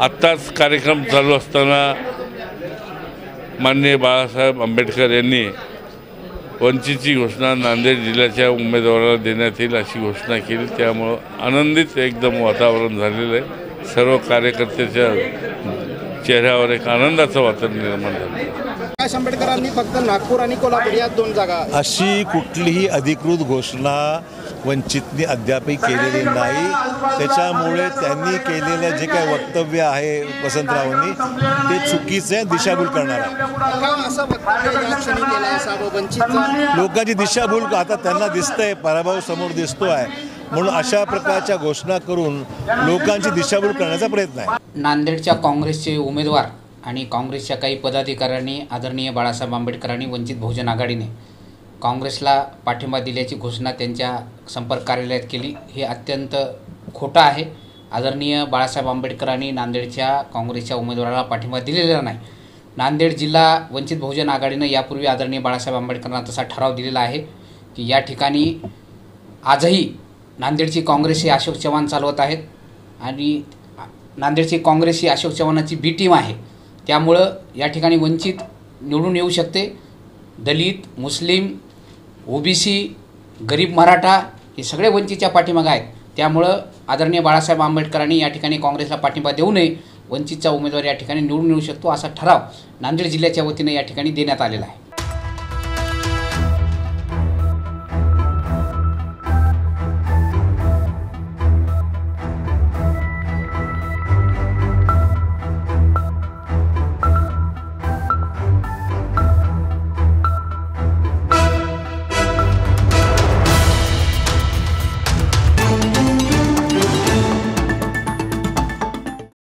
आत्ताच कार्यक्रम चालू असताना माननीय बाळासाहेब आंबेडकर यांनी वंचितची घोषणा नांदेड जिल्ह्याच्या उमेदवाराला देण्यात येईल अशी घोषणा केली। त्यामुळं आनंदित एकदम वातावरण झालेलं आहे। सर्व कार्यकर्त्याच्या चेहऱ्यावर एक आनंदाचं वातावरण निर्माण झालं। प्रकाश आंबेडकरांनी फक्त नागपूर आणि कोल्हापूर या 2 जागा, अशी कुठलीही अधिकृत घोषणा वंचितने अद्यापही केलेली नाही। त्याच्यामुळे त्यांनी केलेलं जे काही वक्तव्य आहे वसंतरावांनी ते चुकीचे दिशाभूल करणार आहे। असं वक्तव्य या क्षणी केलं असावं वंचितचा लोकांची दिशाभूल आता त्यांना दिसतंय, पराभव समोर दिसतो आहे, म्हणून अशा प्रकारच्या घोषणा करून लोकांची दिशाभूल करण्याचा प्रयत्न आहे। नांदेडच्या काँग्रेसचे उमेदवार आणि काँग्रेसच्या काही पदाधिकाऱ्यांनी आदरणीय बाळासाहेब आंबेडकरांनी वंचित बहुजन आघाडीने काँग्रेसला पाठिंबा दिल्याची घोषणा त्यांच्या संपर्क कार्यालयात केली। हे अत्यंत खोटं आहे। आदरणीय बाळासाहेब आंबेडकरांनी नांदेडच्या काँग्रेसच्या उमेदवाराला पाठिंबा दिलेला नाही। नांदेड जिल्हा वंचित बहुजन आघाडीनं यापूर्वी आदरणीय बाळासाहेब आंबेडकरांना तसा ठराव दिलेला आहे की या ठिकाणी आजही नांदेडची काँग्रेस ही अशोक चव्हाण चालवत आहेत आणि नांदेडची काँग्रेस ही अशोक चव्हाणाची बी टीम आहे। त्यामुळं या ठिकाणी वंचित निवडून येऊ शकते। दलित, मुस्लिम, ओबीसी, गरीब मराठा हे सगळे वंचितच्या पाठीमागे आहेत। त्यामुळं आदरणीय बाळासाहेब आंबेडकरांनी या ठिकाणी काँग्रेसला पाठिंबा देऊ नये, वंचितचा उमेदवार या ठिकाणी निवडून येऊ शकतो असा ठराव नांदेड जिल्ह्याच्या वतीने या ठिकाणी देण्यात आलेला आहे।